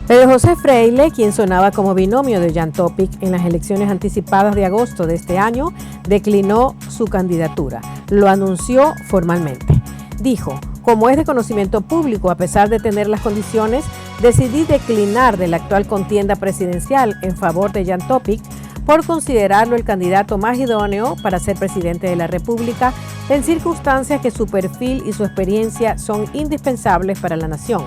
Pedro José Freile, quien sonaba como binomio de Jan Topic en las elecciones anticipadas de agosto de este año, declinó su candidatura. Lo anunció formalmente. Dijo: como es de conocimiento público, a pesar de tener las condiciones, decidí declinar de la actual contienda presidencial en favor de Jan Topic por considerarlo el candidato más idóneo para ser presidente de la República en circunstancias que su perfil y su experiencia son indispensables para la nación.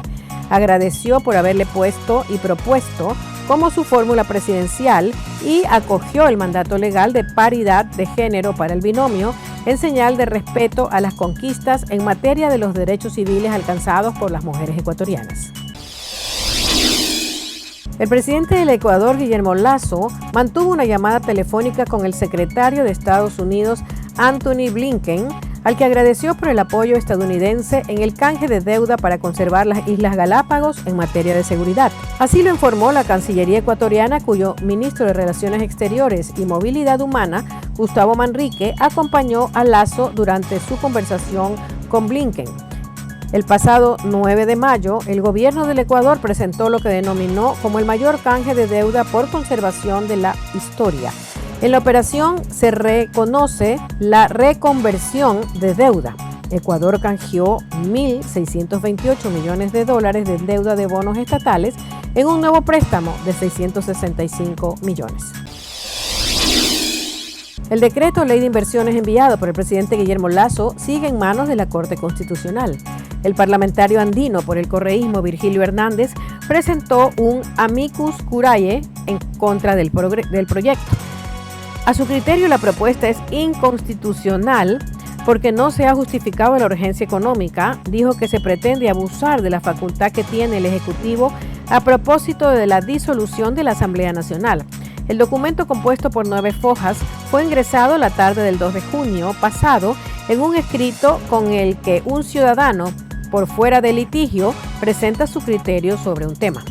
Agradeció por haberle puesto y propuesto como su fórmula presidencial y acogió el mandato legal de paridad de género para el binomio en señal de respeto a las conquistas en materia de los derechos civiles alcanzados por las mujeres ecuatorianas. El presidente del Ecuador, Guillermo Lasso, mantuvo una llamada telefónica con el secretario de Estados Unidos, Antony Blinken, al que agradeció por el apoyo estadounidense en el canje de deuda para conservar las Islas Galápagos en materia de seguridad. Así lo informó la Cancillería ecuatoriana, cuyo ministro de Relaciones Exteriores y Movilidad Humana, Gustavo Manrique, acompañó a Lasso durante su conversación con Blinken. El pasado 9 de mayo, el gobierno del Ecuador presentó lo que denominó como el mayor canje de deuda por conservación de la historia. En la operación se reconoce la reconversión de deuda. Ecuador canjeó 1.628 millones de dólares de deuda de bonos estatales en un nuevo préstamo de 665 millones. El decreto ley de inversiones enviado por el presidente Guillermo Lasso sigue en manos de la Corte Constitucional. El parlamentario andino por el correísmo Virgilio Hernández presentó un amicus curiae en contra del proyecto. A su criterio, la propuesta es inconstitucional porque no se ha justificado la urgencia económica. Dijo que se pretende abusar de la facultad que tiene el Ejecutivo a propósito de la disolución de la Asamblea Nacional. El documento, compuesto por 9 fojas, fue ingresado la tarde del 2 de junio pasado en un escrito con el que un ciudadano, por fuera de litigio, presenta su criterio sobre un tema.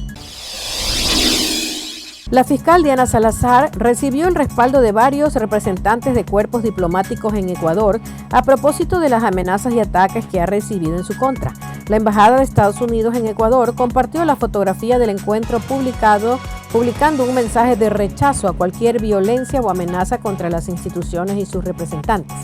La fiscal Diana Salazar recibió el respaldo de varios representantes de cuerpos diplomáticos en Ecuador a propósito de las amenazas y ataques que ha recibido en su contra. La Embajada de Estados Unidos en Ecuador compartió la fotografía del encuentro publicando un mensaje de rechazo a cualquier violencia o amenaza contra las instituciones y sus representantes.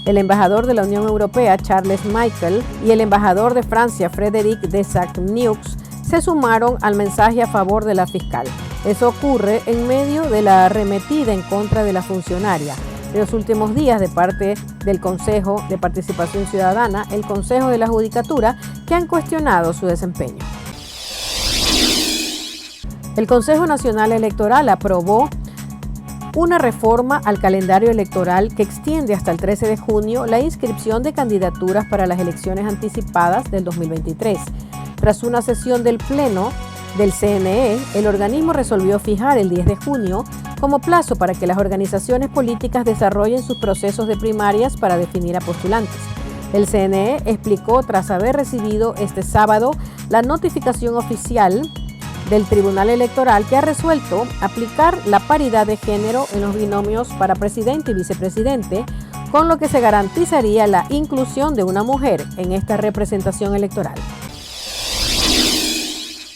El embajador de la Unión Europea, Charles Michel, y el embajador de Francia, Frédéric Desagues, se sumaron al mensaje a favor de la fiscal. Eso ocurre en medio de la arremetida en contra de la funcionaria de los últimos días de parte del Consejo de Participación Ciudadana, el Consejo de la Judicatura, que han cuestionado su desempeño. El Consejo Nacional Electoral aprobó una reforma al calendario electoral que extiende hasta el 13 de junio la inscripción de candidaturas para las elecciones anticipadas del 2023. Tras una sesión del Pleno del CNE, el organismo resolvió fijar el 10 de junio como plazo para que las organizaciones políticas desarrollen sus procesos de primarias para definir a postulantes. El CNE explicó, tras haber recibido este sábado la notificación oficial del Tribunal Electoral, que ha resuelto aplicar la paridad de género en los binomios para presidente y vicepresidente, con lo que se garantizaría la inclusión de una mujer en esta representación electoral.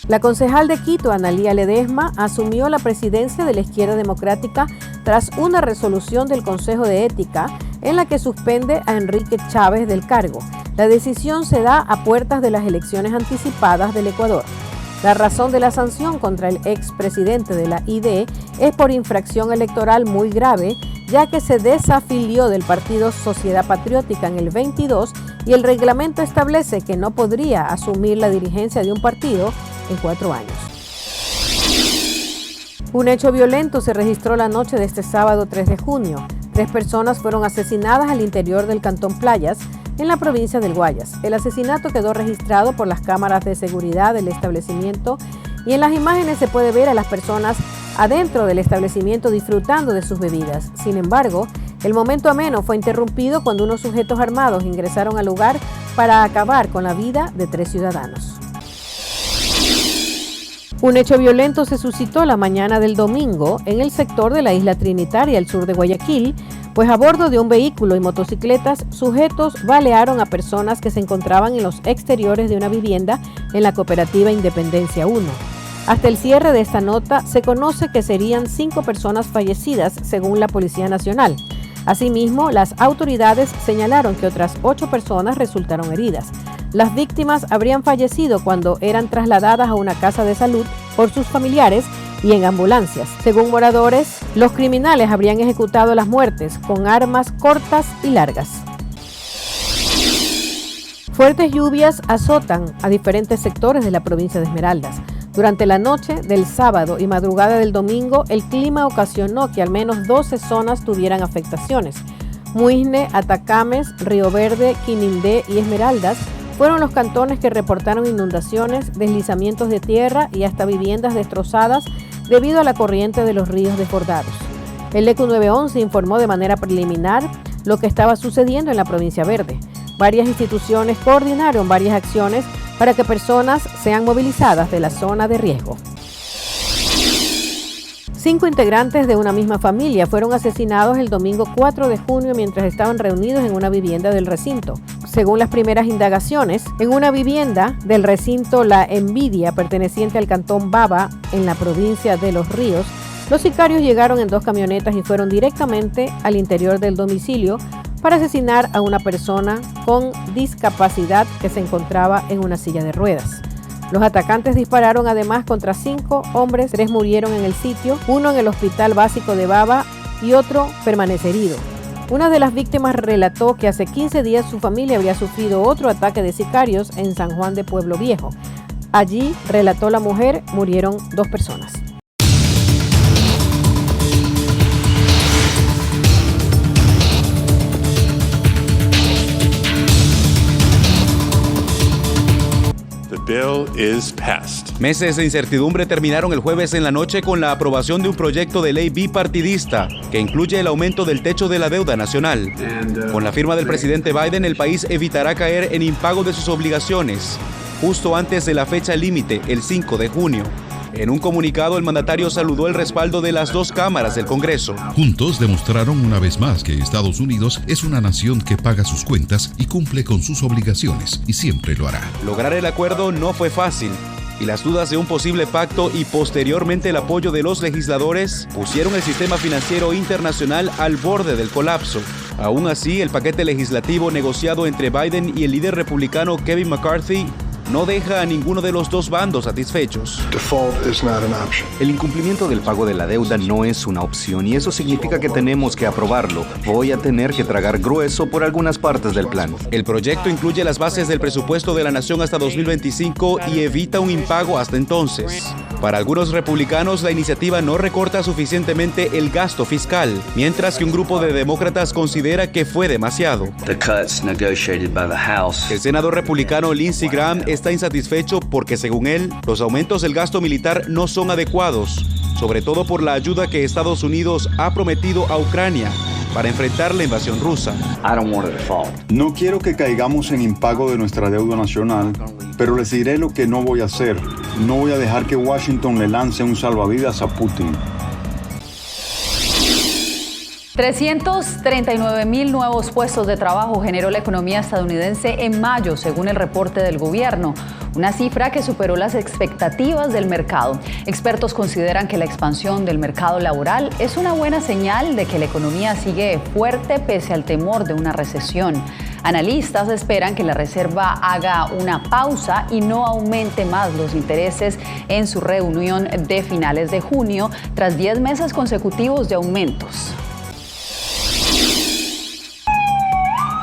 La concejal de Quito, Analía Ledesma, asumió la presidencia de la Izquierda Democrática tras una resolución del Consejo de Ética en la que suspende a Enrique Chávez del cargo. La decisión se da a puertas de las elecciones anticipadas del Ecuador. La razón de la sanción contra el expresidente de la ID es por infracción electoral muy grave, ya que se desafilió del partido Sociedad Patriótica en el 22 y el reglamento establece que no podría asumir la dirigencia de un partido en 4 años. Un hecho violento se registró la noche de este sábado 3 de junio. 3 personas fueron asesinadas al interior del Cantón Playas, en la provincia del Guayas. El asesinato quedó registrado por las cámaras de seguridad del establecimiento y en las imágenes se puede ver a las personas adentro del establecimiento disfrutando de sus bebidas. Sin embargo, el momento ameno fue interrumpido cuando unos sujetos armados ingresaron al lugar para acabar con la vida de 3 ciudadanos. Un hecho violento se suscitó la mañana del domingo en el sector de la Isla Trinitaria, al sur de Guayaquil, pues a bordo de un vehículo y motocicletas, sujetos balearon a personas que se encontraban en los exteriores de una vivienda en la cooperativa Independencia 1. Hasta el cierre de esta nota se conoce que serían 5 personas fallecidas según la Policía Nacional. Asimismo, las autoridades señalaron que otras 8 personas resultaron heridas. Las víctimas habrían fallecido cuando eran trasladadas a una casa de salud por sus familiares y en ambulancias. Según moradores, los criminales habrían ejecutado las muertes con armas cortas y largas. Fuertes lluvias azotan a diferentes sectores de la provincia de Esmeraldas. Durante la noche del sábado y madrugada del domingo, el clima ocasionó que al menos 12 zonas tuvieran afectaciones. Muisne, Atacames, Río Verde, Quinindé y Esmeraldas fueron los cantones que reportaron inundaciones, deslizamientos de tierra y hasta viviendas destrozadas debido a la corriente de los ríos desbordados. El ECU 911 informó de manera preliminar lo que estaba sucediendo en la provincia verde. Varias instituciones coordinaron varias acciones para que personas sean movilizadas de la zona de riesgo. 5 integrantes de una misma familia fueron asesinados el domingo 4 de junio mientras estaban reunidos en una vivienda del recinto. Según las primeras indagaciones, en una vivienda del recinto La Envidia, perteneciente al cantón Baba, en la provincia de Los Ríos, los sicarios llegaron en 2 camionetas y fueron directamente al interior del domicilio para asesinar a una persona con discapacidad que se encontraba en una silla de ruedas. Los atacantes dispararon además contra 5 hombres, 3 murieron en el sitio, 1 en el hospital básico de Baba y otro permanece herido. Una de las víctimas relató que hace 15 días su familia había sufrido otro ataque de sicarios en San Juan de Pueblo Viejo. Allí, relató la mujer, murieron 2 personas. Bill is passed. Meses de incertidumbre terminaron el jueves en la noche con la aprobación de un proyecto de ley bipartidista que incluye el aumento del techo de la deuda nacional. Con la firma del presidente Biden, el país evitará caer en impago de sus obligaciones justo antes de la fecha límite, el 5 de junio. En un comunicado, el mandatario saludó el respaldo de las 2 cámaras del Congreso. Juntos demostraron una vez más que Estados Unidos es una nación que paga sus cuentas y cumple con sus obligaciones, y siempre lo hará. Lograr el acuerdo no fue fácil, y las dudas de un posible pacto y posteriormente el apoyo de los legisladores pusieron el sistema financiero internacional al borde del colapso. Aún así, el paquete legislativo negociado entre Biden y el líder republicano Kevin McCarthy no deja a ninguno de los 2 bandos satisfechos. El incumplimiento del pago de la deuda no es una opción y eso significa que tenemos que aprobarlo. Voy a tener que tragar grueso por algunas partes del plan. El proyecto incluye las bases del presupuesto de la nación hasta 2025 y evita un impago hasta entonces. Para algunos republicanos, la iniciativa no recorta suficientemente el gasto fiscal, mientras que un grupo de demócratas considera que fue demasiado. El senador republicano Lindsey Graham está insatisfecho porque, según él, los aumentos del gasto militar no son adecuados, sobre todo por la ayuda que Estados Unidos ha prometido a Ucrania para enfrentar la invasión rusa. No quiero que caigamos en impago de nuestra deuda nacional, pero les diré lo que no voy a hacer. No voy a dejar que Washington le lance un salvavidas a Putin. 339,000 nuevos puestos de trabajo generó la economía estadounidense en mayo, según el reporte del gobierno, una cifra que superó las expectativas del mercado. Expertos consideran que la expansión del mercado laboral es una buena señal de que la economía sigue fuerte pese al temor de una recesión. Analistas esperan que la Reserva haga una pausa y no aumente más los intereses en su reunión de finales de junio, tras 10 meses consecutivos de aumentos.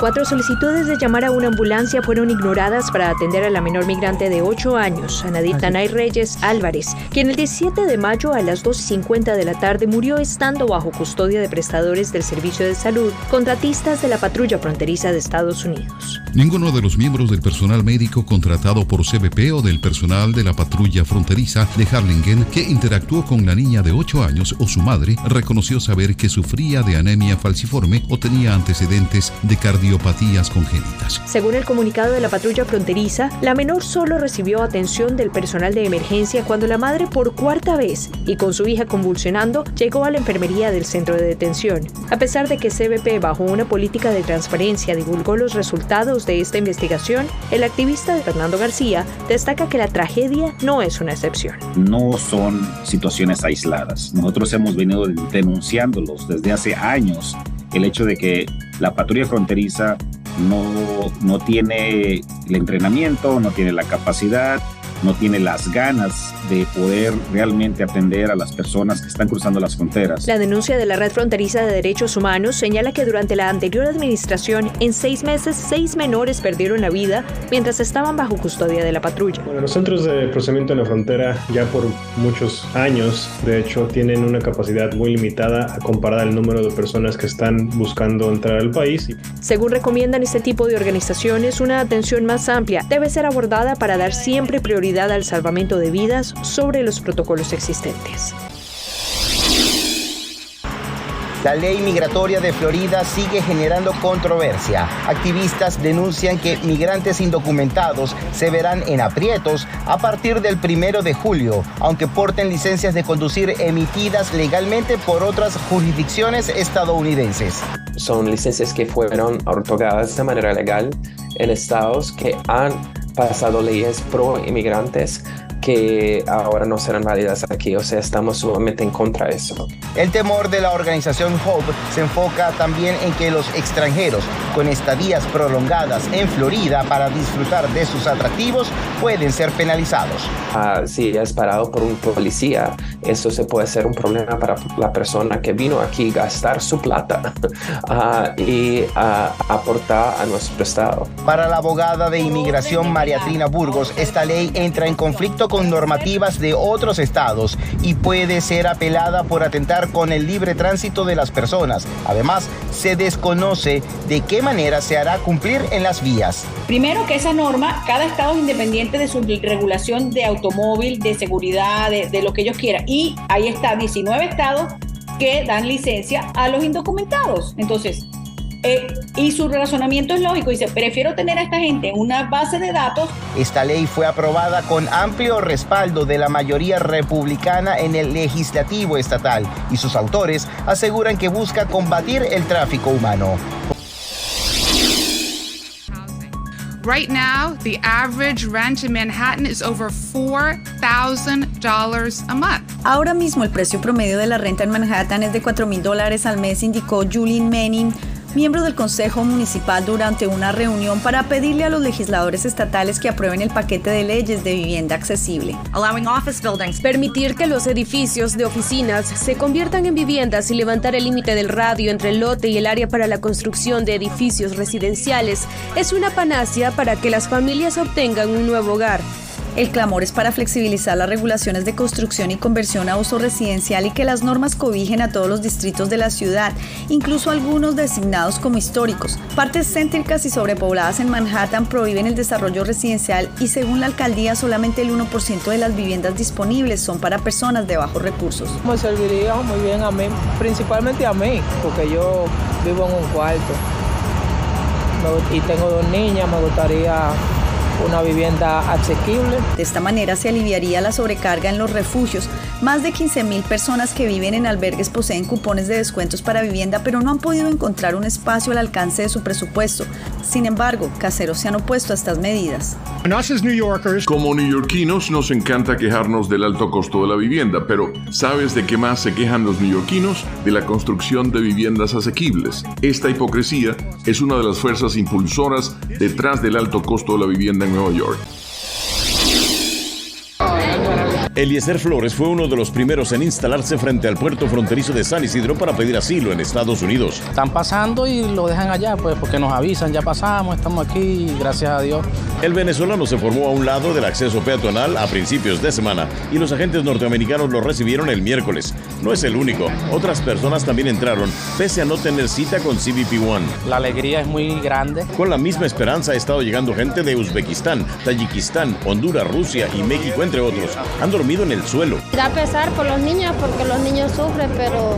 4 solicitudes de llamar a una ambulancia fueron ignoradas para atender a la menor migrante de 8 años, Anadit Tanay Reyes Álvarez, quien el 17 de mayo a las 2:50 de la tarde murió estando bajo custodia de prestadores del servicio de salud, contratistas de la patrulla fronteriza de Estados Unidos. Ninguno de los miembros del personal médico contratado por CBP o del personal de la patrulla fronteriza de Harlingen que interactuó con la niña de 8 años o su madre reconoció saber que sufría de anemia falciforme o tenía antecedentes de cardiopatía idiopatías congénitas. Según el comunicado de la patrulla fronteriza, la menor solo recibió atención del personal de emergencia cuando la madre por cuarta vez y con su hija convulsionando llegó a la enfermería del centro de detención. A pesar de que CBP bajo una política de transparencia divulgó los resultados de esta investigación, el activista Fernando García destaca que la tragedia no es una excepción. No son situaciones aisladas. Nosotros hemos venido denunciándolos desde hace años, el hecho de que la patrulla fronteriza no tiene el entrenamiento, no tiene la capacidad, no tiene las ganas de poder realmente atender a las personas que están cruzando las fronteras. La denuncia de la Red Fronteriza de Derechos Humanos señala que durante la anterior administración, en 6 meses, 6 menores perdieron la vida mientras estaban bajo custodia de la patrulla. Bueno, los centros de procesamiento en la frontera ya por muchos años, de hecho, tienen una capacidad muy limitada a comparar el número de personas que están buscando entrar al país. Según recomiendan este tipo de organizaciones, una atención más amplia debe ser abordada para dar siempre prioridad al salvamento de vidas sobre los protocolos existentes. La ley migratoria de Florida sigue generando controversia. Activistas denuncian que migrantes indocumentados se verán en aprietos a partir del 1 de julio, aunque porten licencias de conducir emitidas legalmente por otras jurisdicciones estadounidenses. Son licencias que fueron otorgadas de manera legal en estados que han pasado leyes pro inmigrantes que ahora no serán válidas aquí, o sea, estamos sumamente en contra de eso. El temor de la organización Hope se enfoca también en que los extranjeros con estadías prolongadas en Florida para disfrutar de sus atractivos pueden ser penalizados. Si es parado por un policía, eso se puede ser un problema para la persona que vino aquí a gastar su plata y aportar a nuestro estado. Para la abogada de inmigración María Trina Burgos, esta ley entra en conflicto con normativas de otros estados y puede ser apelada por atentar con el libre tránsito de las personas. Además, se desconoce de qué manera se hará cumplir en las vías. Primero, que esa norma, cada estado es independiente de su regulación de automóvil, de seguridad, de lo que ellos quieran. Y ahí está 19 estados que dan licencia a los indocumentados. Entonces, y su razonamiento es lógico, dice, prefiero tener a esta gente en una base de datos. Esta ley fue aprobada con amplio respaldo de la mayoría republicana en el legislativo estatal y sus autores aseguran que busca combatir el tráfico humano. Right now, the average rent in Manhattan is over $4,000 a month. Ahora mismo el precio promedio de la renta en Manhattan es de $4,000 al mes, indicó Julian Manning, miembro del Consejo Municipal, durante una reunión para pedirle a los legisladores estatales que aprueben el paquete de leyes de vivienda accesible. Permitir que los edificios de oficinas se conviertan en viviendas y levantar el límite del radio entre el lote y el área para la construcción de edificios residenciales es una panacea para que las familias obtengan un nuevo hogar. El clamor es para flexibilizar las regulaciones de construcción y conversión a uso residencial y que las normas cobijen a todos los distritos de la ciudad, incluso algunos designados como históricos. Partes céntricas y sobrepobladas en Manhattan prohíben el desarrollo residencial y según la alcaldía solamente el 1% de las viviendas disponibles son para personas de bajos recursos. Me serviría muy bien a mí, principalmente a mí, porque yo vivo en un cuarto y tengo 2 niñas, me gustaría una vivienda asequible. De esta manera se aliviaría la sobrecarga en los refugios. Más de 15,000 personas que viven en albergues poseen cupones de descuentos para vivienda, pero no han podido encontrar un espacio al alcance de su presupuesto. Sin embargo, caseros se han opuesto a estas medidas. Como neoyorquinos nos encanta quejarnos del alto costo de la vivienda, pero ¿sabes de qué más se quejan los neoyorquinos? De la construcción de viviendas asequibles. Esta hipocresía es una de las fuerzas impulsoras detrás del alto costo de la vivienda en Nueva York. Eliezer Flores fue uno de los primeros en instalarse frente al puerto fronterizo de San Isidro para pedir asilo en Estados Unidos. Están pasando y lo dejan allá, pues, porque nos avisan, ya pasamos, estamos aquí, gracias a Dios. El venezolano se formó a un lado del acceso peatonal a principios de semana y los agentes norteamericanos lo recibieron el miércoles. No es el único, otras personas también entraron, pese a no tener cita con CBP One. La alegría es muy grande. Con la misma esperanza ha estado llegando gente de Uzbekistán, Tayikistán, Honduras, Rusia y México, entre otros. Han dormido en el suelo. Da pesar por los niños porque los niños sufren, pero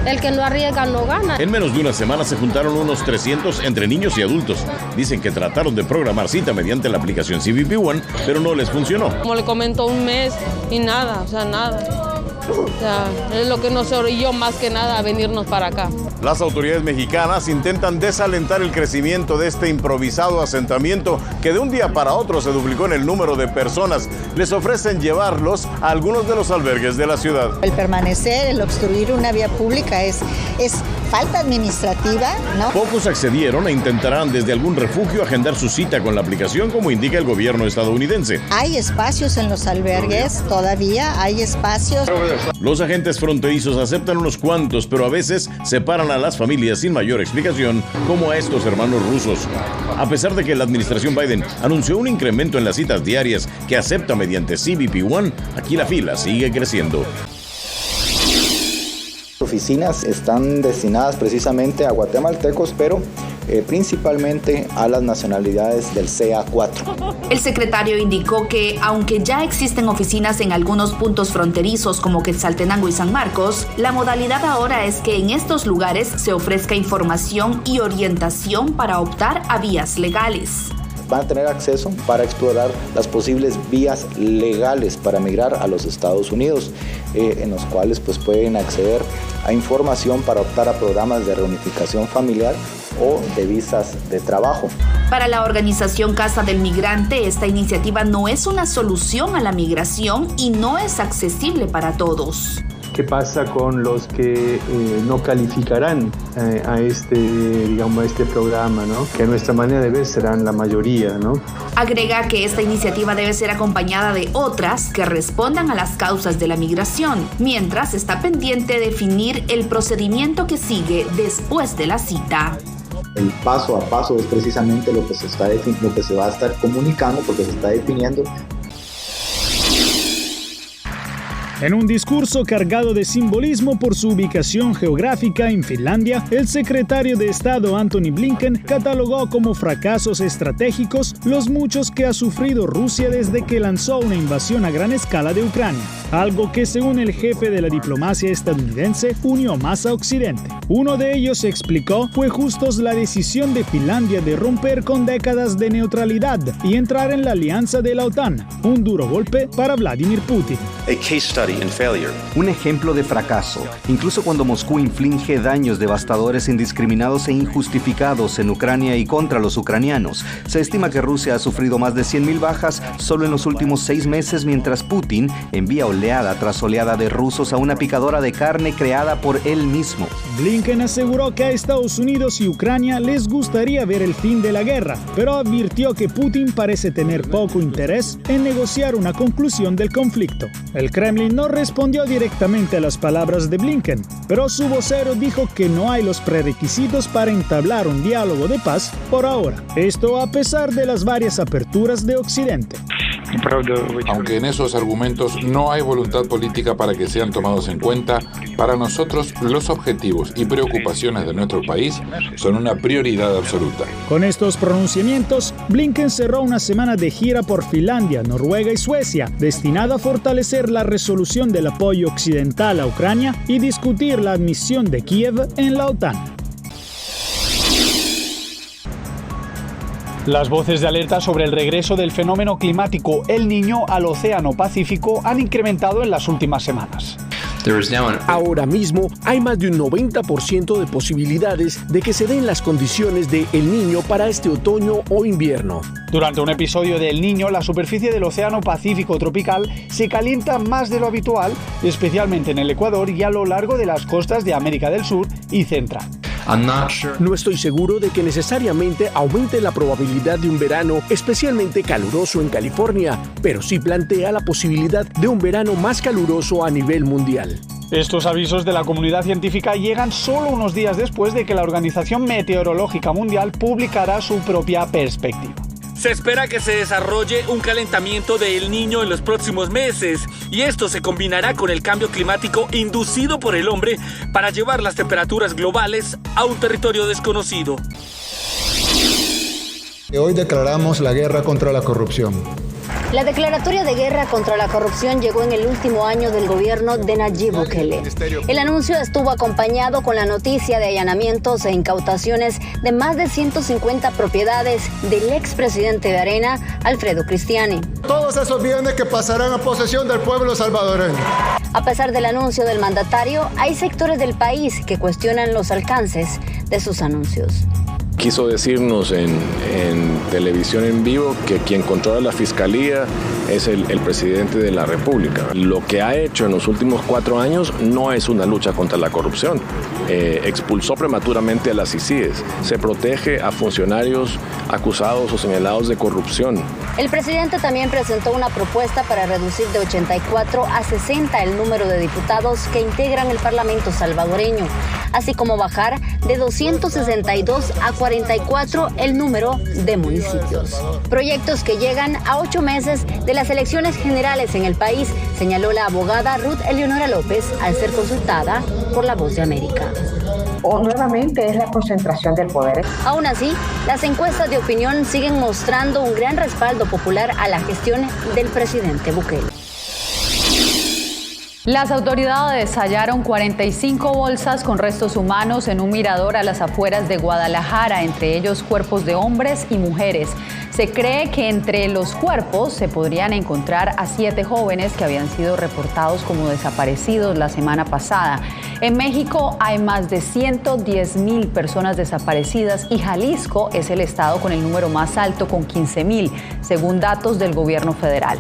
El que no arriesga no gana. En menos de una semana se juntaron unos 300 entre niños y adultos. Dicen que trataron de programar cita mediante la aplicación CBP One, pero no les funcionó. Como le comentó, un mes y nada, nada. Es lo que nos orilló más que nada a venirnos para acá. Las autoridades mexicanas intentan desalentar el crecimiento de este improvisado asentamiento que de un día para otro se duplicó en el número de personas. Les ofrecen llevarlos a algunos de los albergues de la ciudad. El permanecer, el obstruir una vía pública es falta administrativa, ¿no? Pocos accedieron e intentarán desde algún refugio agendar su cita con la aplicación, como indica el gobierno estadounidense. Hay espacios en los albergues, todavía hay espacios. Los agentes fronterizos aceptan unos cuantos, pero a veces separan a las familias sin mayor explicación, como a estos hermanos rusos. A pesar de que la administración Biden anunció un incremento en las citas diarias que acepta mediante CBP One, aquí la fila sigue creciendo. Oficinas están destinadas precisamente a guatemaltecos, pero principalmente a las nacionalidades del CA4. El secretario indicó que, aunque ya existen oficinas en algunos puntos fronterizos como Quetzaltenango y San Marcos, la modalidad ahora es que en estos lugares se ofrezca información y orientación para optar a vías legales. Van a tener acceso para explorar las posibles vías legales para migrar a los Estados Unidos, en los cuales pues pueden acceder a información para optar a programas de reunificación familiar o de visas de trabajo. Para la organización Casa del Migrante, esta iniciativa no es una solución a la migración y no es accesible para todos. ¿Qué pasa con los que no calificarán a este programa, ¿no? Que a nuestra manera de ver serán la mayoría, ¿no? Agrega que esta iniciativa debe ser acompañada de otras que respondan a las causas de la migración, mientras está pendiente definir el procedimiento que sigue después de la cita. El paso a paso es precisamente lo que se va a estar comunicando, porque se está definiendo. En un discurso cargado de simbolismo por su ubicación geográfica en Finlandia, el secretario de Estado Antony Blinken catalogó como fracasos estratégicos los muchos que ha sufrido Rusia desde que lanzó una invasión a gran escala de Ucrania, algo que, según el jefe de la diplomacia estadounidense, unió más a Occidente. Uno de ellos, explicó, fue justo la decisión de Finlandia de romper con décadas de neutralidad y entrar en la alianza de la OTAN, un duro golpe para Vladimir Putin. Un ejemplo de fracaso, incluso cuando Moscú inflige daños devastadores, indiscriminados e injustificados en Ucrania y contra los ucranianos. Se estima que Rusia ha sufrido más de 100.000 bajas solo en los últimos 6 meses, mientras Putin envía oleada tras oleada de rusos a una picadora de carne creada por él mismo. Blinken aseguró que a Estados Unidos y Ucrania les gustaría ver el fin de la guerra, pero advirtió que Putin parece tener poco interés en negociar una conclusión del conflicto. El Kremlin no respondió directamente a las palabras de Blinken, pero su vocero dijo que no hay los prerequisitos para entablar un diálogo de paz por ahora. Esto a pesar de las varias aperturas de Occidente. Aunque en esos argumentos no hay voluntad política para que sean tomados en cuenta, para nosotros los objetivos y preocupaciones de nuestro país son una prioridad absoluta. Con estos pronunciamientos, Blinken cerró una semana de gira por Finlandia, Noruega y Suecia, destinada a fortalecer la resolución del apoyo occidental a Ucrania y discutir la admisión de Kiev en la OTAN. Las voces de alerta sobre el regreso del fenómeno climático El Niño al Océano Pacífico han incrementado en las últimas semanas. Ahora mismo hay más de un 90% de posibilidades de que se den las condiciones de El Niño para este otoño o invierno. Durante un episodio de El Niño, la superficie del Océano Pacífico tropical se calienta más de lo habitual, especialmente en el Ecuador y a lo largo de las costas de América del Sur y Central. No estoy seguro de que necesariamente aumente la probabilidad de un verano especialmente caluroso en California, pero sí plantea la posibilidad de un verano más caluroso a nivel mundial. Estos avisos de la comunidad científica llegan solo unos días después de que la Organización Meteorológica Mundial publicara su propia perspectiva. Se espera que se desarrolle un calentamiento de El Niño en los próximos meses y esto se combinará con el cambio climático inducido por el hombre para llevar las temperaturas globales a un territorio desconocido. Hoy declaramos la guerra contra la corrupción. La declaratoria de guerra contra la corrupción llegó en el último año del gobierno de Nayib Bukele. El anuncio estuvo acompañado con la noticia de allanamientos e incautaciones de más de 150 propiedades del expresidente de Arena, Alfredo Cristiani. Todos esos bienes que pasarán a posesión del pueblo salvadoreño. A pesar del anuncio del mandatario, hay sectores del país que cuestionan los alcances de sus anuncios. Quiso decirnos en televisión en vivo que quien controla la fiscalía es el presidente de la República. Lo que ha hecho en los últimos 4 años no es una lucha contra la corrupción. Expulsó prematuramente a las ICIES. Se protege a funcionarios acusados o señalados de corrupción. El presidente también presentó una propuesta para reducir de 84 a 60 el número de diputados que integran el Parlamento salvadoreño, así como bajar de 262 a 44 el número de municipios. Proyectos que llegan a 8 meses de las elecciones generales en el país, señaló la abogada Ruth Eleonora López al ser consultada por La Voz de América. Nuevamente es la concentración del poder. Aún así, las encuestas de opinión siguen mostrando un gran respaldo popular a la gestión del presidente Bukele. Las autoridades hallaron 45 bolsas con restos humanos en un mirador a las afueras de Guadalajara, entre ellos cuerpos de hombres y mujeres. Se cree que entre los cuerpos se podrían encontrar a 7 jóvenes que habían sido reportados como desaparecidos la semana pasada. En México hay más de 110,000 personas desaparecidas y Jalisco es el estado con el número más alto, con 15,000, según datos del gobierno federal.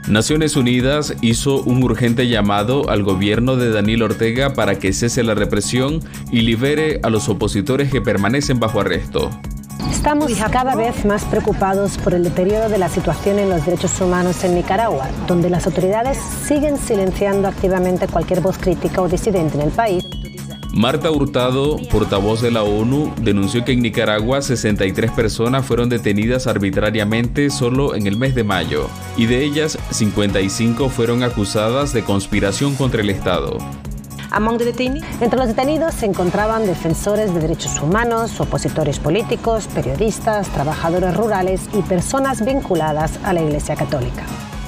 Naciones Unidas hizo un urgente llamado al gobierno de Daniel Ortega para que cese la represión y libere a los opositores que permanecen bajo arresto. Estamos cada vez más preocupados por el deterioro de la situación en los derechos humanos en Nicaragua, donde las autoridades siguen silenciando activamente cualquier voz crítica o disidente en el país. Marta Hurtado, portavoz de la ONU, denunció que en Nicaragua 63 personas fueron detenidas arbitrariamente solo en el mes de mayo, y de ellas 55 fueron acusadas de conspiración contra el Estado. Entre los detenidos se encontraban defensores de derechos humanos, opositores políticos, periodistas, trabajadores rurales y personas vinculadas a la Iglesia Católica.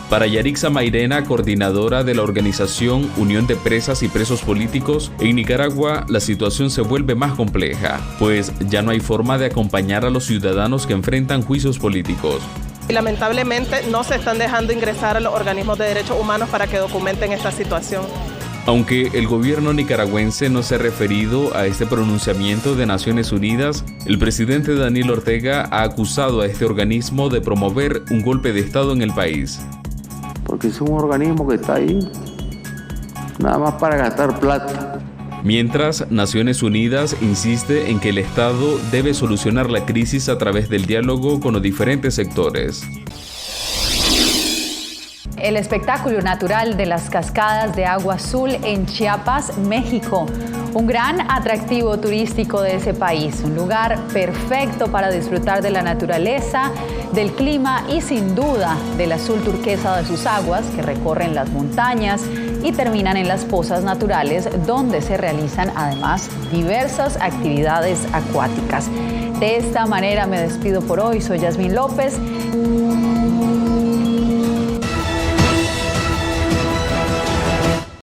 Para Yarixa Mairena, coordinadora de la organización Unión de Presas y Presos Políticos, en Nicaragua la situación se vuelve más compleja, pues ya no hay forma de acompañar a los ciudadanos que enfrentan juicios políticos. Y lamentablemente no se están dejando ingresar a los organismos de derechos humanos para que documenten esta situación. Aunque el gobierno nicaragüense no se ha referido a este pronunciamiento de Naciones Unidas, el presidente Daniel Ortega ha acusado a este organismo de promover un golpe de Estado en el país. Porque es un organismo que está ahí nada más para gastar plata. Mientras, Naciones Unidas insiste en que el Estado debe solucionar la crisis a través del diálogo con los diferentes sectores. El espectáculo natural de las cascadas de agua azul en Chiapas, México. Un gran atractivo turístico de ese país, un lugar perfecto para disfrutar de la naturaleza, del clima y sin duda del azul turquesa de sus aguas que recorren las montañas y terminan en las pozas naturales donde se realizan además diversas actividades acuáticas. De esta manera me despido por hoy, soy Yasmín López.